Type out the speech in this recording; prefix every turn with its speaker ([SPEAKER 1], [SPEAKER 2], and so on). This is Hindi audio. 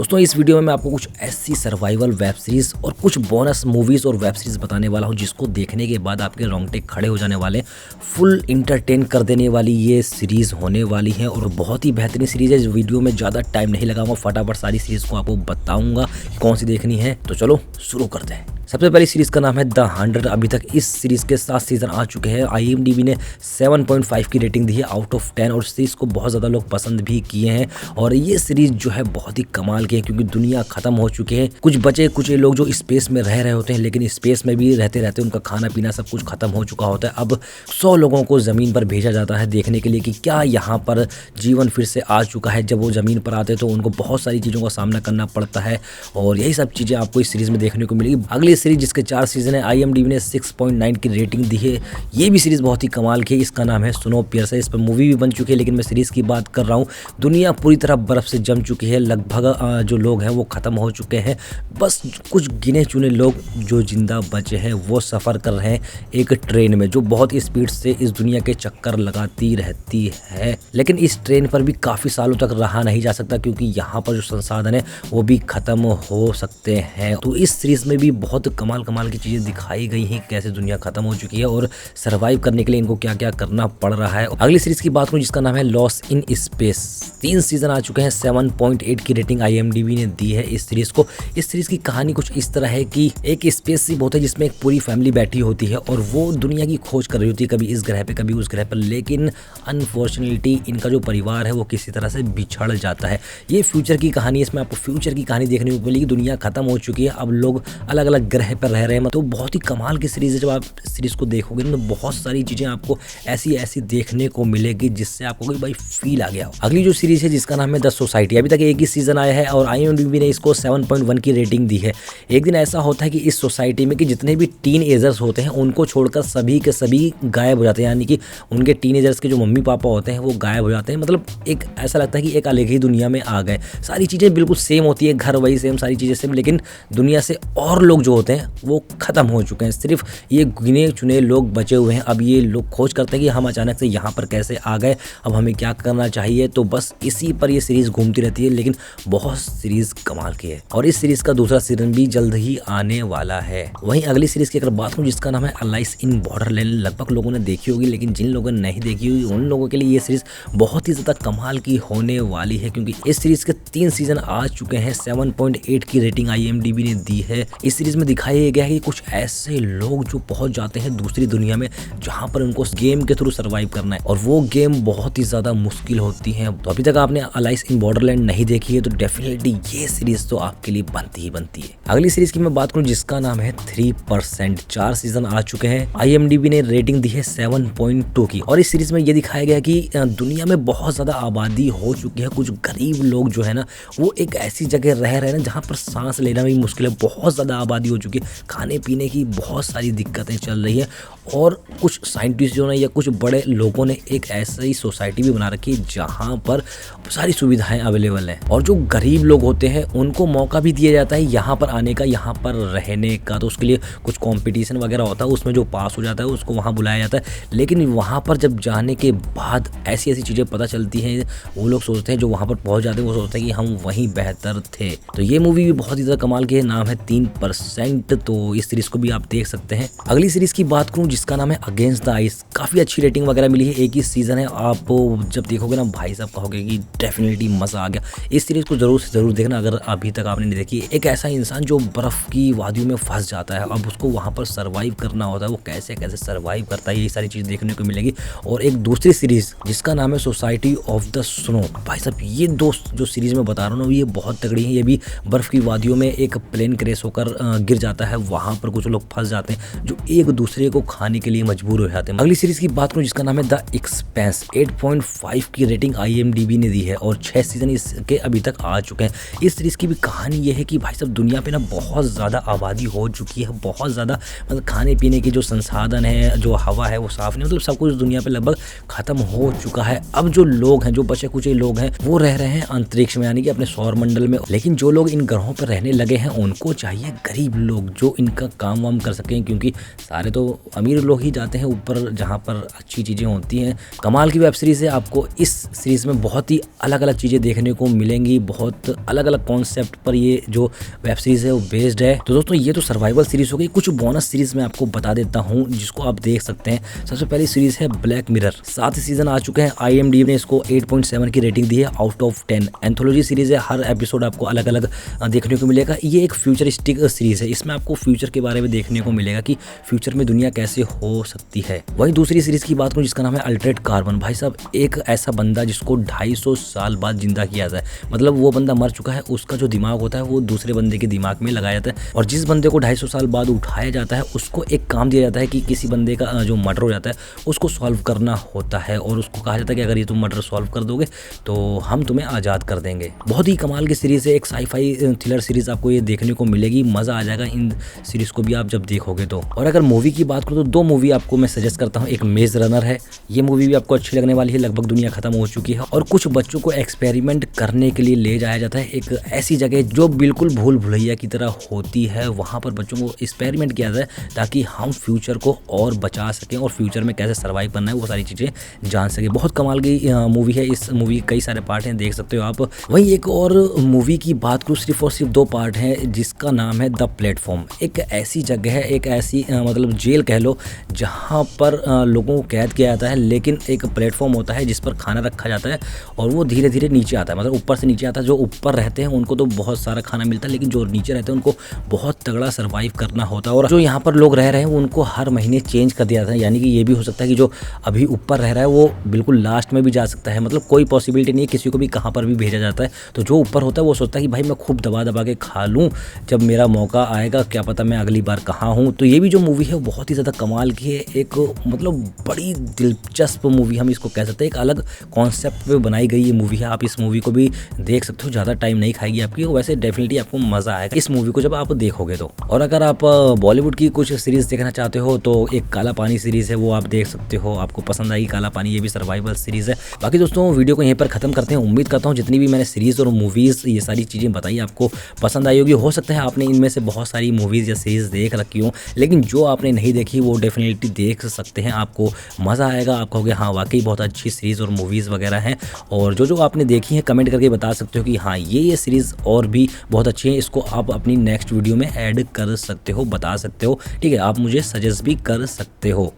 [SPEAKER 1] दोस्तों इस वीडियो में मैं आपको कुछ ऐसी सर्वाइवल वेब सीरीज और कुछ बोनस मूवीज और वेब सीरीज बताने वाला हूं जिसको देखने के बाद आपके रोंगटे खड़े हो जाने वाले, फुल इंटरटेन कर देने वाली ये सीरीज होने वाली है और बहुत ही बेहतरीन सीरीज है। इस वीडियो में ज़्यादा टाइम नहीं लगाऊंगा, फटाफट सारी सीरीज को आपको बताऊंगा कि कौन सी देखनी है। तो चलो शुरू करते हैं। सबसे पहली सीरीज का नाम है द 100। अभी तक इस सीरीज के 7 सीजन आ चुके हैं। IMDb ने 7.5 की रेटिंग दी है आउट ऑफ 10 और सीरीज को बहुत ज़्यादा लोग पसंद भी किए हैं। और ये सीरीज जो है बहुत ही कमाल की है क्योंकि दुनिया खत्म हो चुकी है। कुछ बचे कुछ लोग जो स्पेस में रह रहे होते हैं, लेकिन स्पेस में भी रहते रहते उनका खाना पीना सब कुछ खत्म हो चुका होता है। अब 100 लोगों को ज़मीन पर भेजा जाता है देखने के लिए कि क्या यहाँ पर जीवन फिर से आ चुका है। जब वो ज़मीन पर आते हैं तो उनको बहुत सारी चीज़ों का सामना करना पड़ता है और यही सब चीज़ें आपको इस सीरीज़ में देखने को मिलेगी। अगली सीरीज जिसके 4 सीजन है, IMDb ने 6.9 की रेटिंग दी है। ये भी सीरीज बहुत ही कमाल की है। इसका नाम है स्नोपियर्सर। इस पर मूवी भी बन चुकी है, लेकिन मैं सीरीज की बात कर रहा हूँ। दुनिया पूरी तरह बर्फ से जम चुकी है। लगभग जो लोग हैं वो खत्म हो चुके हैं। बस कुछ गिने चुने लोग जो जिंदा बचे हैं वो सफ़र कर रहे हैं एक ट्रेन में जो बहुत ही स्पीड से इस दुनिया के चक्कर लगाती रहती है। लेकिन इस ट्रेन पर भी काफ़ी सालों तक रहा नहीं जा सकता क्योंकि यहाँ पर जो संसाधन है वो भी ख़त्म हो सकते हैं। तो इस सीरीज में भी बहुत कमाल की चीजें दिखाई गई हैं, कैसे दुनिया खत्म हो चुकी है और सरवाइव करने के लिए इनको क्या क्या करना पड़ रहा है। अगली सीरीज की बात करूं जिसका नाम है लॉस्ट इन स्पेस। 3 सीजन आ चुके हैं। 7.8 की रेटिंग IMDb ने दी है इस सीरीज को। इस सीरीज की कहानी कुछ इस तरह है कि एक स्पेसशिप होता है जिसमें एक पूरी फैमिली बैठी होती है और वो दुनिया की खोज कर रही होती है, कभी इस ग्रह पे कभी उस ग्रह पर। लेकिन अनफॉर्चुनेटली इनका जो परिवार है वो किसी तरह से बिछड़ जाता है। ये फ्यूचर की कहानी है। इसमें आपको फ्यूचर की कहानी देखने को मिलेगी। दुनिया खत्म हो चुकी है, अब लोग अलग अलग ग्रह पर रह रहे हैं। तो बहुत ही कमाल की सीरीज है। जब आप सीरीज को देखोगे ना तो बहुत सारी चीजें आपको ऐसी देखने को मिलेगी जिससे आपको कोई भाई फील आ गया हो। अगली जो सीरीज है जिसका नाम है द सोसाइटी। अभी तक एक ही सीजन आया है और IMDb ने इसको 7.1 की रेटिंग दी है। एक दिन ऐसा होता है कि इस सोसाइटी में कि जितने भी टीनएजर्स होते हैं उनको छोड़कर सभी के सभी गायब हो जाते हैं। यानी कि उनके टीनएजर्स के जो मम्मी पापा होते हैं वो गायब हो जाते हैं। मतलब एक ऐसा लगता है कि एक अलग ही दुनिया में आ गए। सारी चीजें बिल्कुल सेम होती है, घर वही सेम, सारी चीजें सेम, लेकिन दुनिया से और लोग जो होते हैं वो खत्म हो चुके हैं। सिर्फ ये गिने चुने लोग बचे हुए हैं। अब ये लोग खोज करते हैं कि हम अचानक से यहाँ पर कैसे आ गए, अब हमें क्या करना चाहिए। तो बस इसी पर ये सीरीज घूमती रहती है, लेकिन बहुत सीरीज कमाल की है और इस सीरीज का दूसरा सीजन भी जल्द ही आने वाला है। वहीं अगली सीरीज की अगर बात करूं जिसका नाम है अलाइस इन बॉर्डरलैंड। लगभग लोगों ने देखी होगी, लेकिन जिन लोगों ने नहीं देखी होगी उन लोगों के लिए ये सीरीज बहुत ही ज्यादा कमाल की होने वाली है क्योंकि इस सीरीज के 3 सीजन आ चुके हैं। 7.8 की रेटिंग IMDb ने दी है। इस सीरीज में दिखाया गया है कि कुछ ऐसे लोग जो पहुंच जाते हैं दूसरी दुनिया में जहां पर उनको गेम के थ्रू सरवाइव करना है और वो गेम बहुत ही ज्यादा मुश्किल होती है। तो अभी तक आपने अलाइस इन बॉर्डरलैंड नहीं देखी है तो डेफिनेटली ये सीरीज तो आपके लिए बनती ही बनती है। अगली सीरीज की मैं बात करूं जिसका नाम है 3%। 4 सीजन आ चुके हैं। IMDb ने रेटिंग दी है 7.2 की और इस सीरीज में ये दिखाया गया कि दुनिया में बहुत ज्यादा आबादी हो चुकी है। कुछ गरीब लोग जो है ना वो एक ऐसी जगह रह रहे हैं ना जहाँ पर सांस लेना भी मुश्किल है। बहुत ज्यादा आबादी हो चुकी है, खाने पीने की बहुत सारी दिक्कतें चल रही है और कुछ साइंटिस्टों ने या कुछ बड़े लोगों ने एक ऐसी सोसाइटी भी बना रखी है जहां पर सारी सुविधाएं अवेलेबल हैं और जो गरीब लोग होते हैं उनको मौका भी दिया जाता है यहाँ पर आने का, यहाँ पर रहने का। तो उसके लिए कुछ कंपटीशन वगैरह होता है, उसमें जो पास हो जाता है उसको वहाँ बुलाया जाता है। लेकिन वहाँ पर जब जाने के बाद ऐसी चीज़ें पता चलती हैं, वो लोग सोचते हैं, जो वहाँ पर पहुँच जाते हैं वो सोचते हैं कि हम वहीं बेहतर थे। तो ये मूवी भी बहुत ही ज़्यादा कमाल की है। नाम है 3%। तो इस सीरीज को भी आप देख सकते हैं। अगली सीरीज की बात करूं जिसका नाम है अगेंस्ट द आइस। काफी अच्छी रेटिंग वगैरह मिली है। एक ही सीजन है। आप जब देखोगे ना भाई साहब कहोगे कि डेफिनेटली मजा आ गया। इस सीरीज को जरूर से जरूर देखना अगर अभी तक आपने नहीं देखी। एक ऐसा इंसान जो बर्फ की वादियों में फंस जाता है, अब उसको वहां पर सरवाइव करना होता है, वो कैसे कैसे सरवाइव करता है, यही सारी चीज देखने को मिलेगी। और एक दूसरी सीरीज जिसका नाम है सोसाइटी ऑफ द स्नो। भाई साहब ये दोस्त जो सीरीज में बता रहा हूँ ना ये बहुत तगड़ी है। ये भी बर्फ की वादियों में एक प्लेन क्रैश होकर गिर जाता है, वहां पर कुछ लोग फंस जाते हैं जो एक दूसरे को खाने के लिए मजबूर हो जाते हैं। अगली सीरीज की बात करूं जिसका नाम है द एक्सपेंस। 8.5 की रेटिंग IMDb ने दी है और 6 सीजन इसके अभी तक आ चुके हैं। इस सीरीज की भी कहानी ये है कि भाई साहब दुनिया पे ना बहुत ज्यादा आबादी हो चुकी है, बहुत ज्यादा मतलब खाने पीने के जो संसाधन है, जो हवा है वो साफ नहीं, मतलब सब कुछ दुनिया पे लगभग खत्म हो चुका है। अब जो लोग हैं, जो बचे कुछ लोग हैं वो रह रहे हैं अंतरिक्ष में, यानी कि अपने सौर मंडल में। लेकिन जो लोग इन ग्रहों पर रहने लगे हैं उनको चाहिए गरीब लोग जो इनका काम वाम कर सकें, क्योंकि सारे तो अमीर लोग ही जाते हैं ऊपर जहाँ पर अच्छी चीज़ें होती हैं। कमाल की वेब सीरीज़ है, आपको इस सीरीज़ में बहुत ही अलग अलग चीज़ें देखने को मिलेंगी, बहुत अलग अलग कॉन्सेप्ट पर ये जो वेब सीरीज़ है वो बेस्ड है। तो दोस्तों ये तो सर्वाइवल सीरीज़ हो गई। कुछ बोनस सीरीज़ मैं आपको बता देता हूँ जिसको आप देख सकते हैं। सबसे पहली सीरीज़ है ब्लैक मिरर, 7 सीजन आ चुके हैं। IMDb ने इसको 8.7 की रेटिंग दी है आउट ऑफ 10। एंथोलॉजी सीरीज़ है, हर एपिसोड आपको अलग अलग देखने को मिलेगा। ये एक फ्यूचरिस्टिक सीरीज़ है, इसमें आपको फ्यूचर के बारे में देखने को मिलेगा कि फ्यूचर में दुनिया कैसे हो सकती है। वहीं दूसरी सीरीज़ की बात करूँ जिसका नाम है अल्टरेट कार्बन। भाई साहब, एक ऐसा बंदा जिसको 250 साल बाद जिंदा किया जाता है, मतलब वो बंदा मर चुका है, उसका जो दिमाग होता है वो दूसरे बंदे के दिमाग में लगाया जाता है, और जिस बंदे को 250 साल बाद उठाया जाता है उसको एक काम दिया जाता है कि किसी बंदे का जो मर्डर हो जाता है उसको सॉल्व करना होता है, और उसको कहा जाता है कि अगर ये तुम मर्डर सॉल्व कर दोगे तो हम तुम्हें आज़ाद कर देंगे। बहुत ही कमाल की सीरीज़ है, एक साई-फाई थ्रिलर सीरीज़ आपको ये देखने को मिलेगी। मज़ा आ जाएगा इन सीरीज़ को भी आप जब देखोगे तो। और अगर मूवी की बात करूँ तो 2 मूवी आपको मैं सजेस्ट करता हूँ। एक मेज रनर है, ये मूवी भी आपको अच्छी लगने वाली है। लगभग दुनिया खत्म हो चुकी है और कुछ बच्चों को एक्सपेरिमेंट करने के लिए ले जाया जाता है एक ऐसी जगह जो बिल्कुल भूल भुलैया की तरह होती है। वहाँ पर बच्चों को एक्सपेरिमेंट किया जाए ताकि हम फ्यूचर को और बचा सकें और फ्यूचर में कैसे सर्वाइव करना है वो सारी चीज़ें जान सकें। बहुत कमाल की मूवी है। इस मूवी के कई सारे पार्ट हैं, देख सकते हो आप। वहीं एक और मूवी की बात करूँ, सिर्फ और सिर्फ 2 पार्ट हैं, जिसका नाम है द प्लेटफॉर्म। एक ऐसी जगह है, एक ऐसी मतलब जेल कह लो, जहाँ पर लोगों को कैद किया जाता है, लेकिन एक प्लेटफॉर्म होता है जिस पर खाना रखा जाता है और वो धीरे धीरे नीचे आता है, मतलब ऊपर से नीचे आता है। जो ऊपर रहते हैं उनको तो बहुत सारा खाना मिलता है, लेकिन जो नीचे रहते हैं उनको बहुत तगड़ा सर्वाइव करना होता है। और जो यहाँ पर लोग रह रहे हैं उनको हर महीने चेंज कर दिया जाता है, यानी कि ये भी हो सकता है कि जो अभी ऊपर रह रहा है वो बिल्कुल लास्ट में भी जा सकता है, मतलब कोई पॉसिबिलिटी नहीं है, किसी को भी कहाँ पर भी भेजा जाता है। तो जो ऊपर होता है वो सोचता है कि भाई मैं खूब दबा दबा के खा लूँ, जब मेरा मौका आएगा क्या पता मैं अगली बार कहाँ हूँ। तो ये भी जो मूवी है वो बहुत ही ज़्यादा कमाल की है, एक मतलब बड़ी दिलचस्प मूवी हम इसको कह सकते हैं। एक अलग कॉन्सेप्ट पे बनाई गई ये मूवी है, आप इस मूवी को भी देख सकते हो, ज़्यादा टाइम नहीं खाएगी आपकी, वैसे डेफिनेटली आपको मज़ा आएगा इस मूवी को जब आप देखोगे तो। और अगर आप बॉलीवुड की कुछ सीरीज़ देखना चाहते हो तो एक काला पानी सीरीज़ है, वो आप देख सकते हो, आपको पसंद आएगी काला पानी, ये भी सर्वाइवल सीरीज़ है। बाकी दोस्तों वीडियो को यहीं पर ख़त्म करते हैं। उम्मीद करता हूँ जितनी भी मैंने सीरीज़ और मूवीज़ ये सारी चीज़ें बताई आपको पसंद आई होगी। हो सकता है आपने इनमें से बहुत सारी मूवीज़ या सीरीज़ देख रखी हो, लेकिन जो आपने नहीं देखी वो डेफिनेटली देख सकते हैं, आपको मज़ा आएगा। आप कहोगे हाँ वाकई बहुत अच्छी सीरीज़ और मूवीज़ वगैरह हैं। और जो आपने देखी है कमेंट करके बता सकते हो कि हाँ ये सीरीज़ और भी बहुत अच्छी है, इसको आप अपनी नेक्स्ट वीडियो में ऐड कर सकते हो, बता सकते हो, ठीक है, आप मुझे सजेस्ट भी कर सकते हो।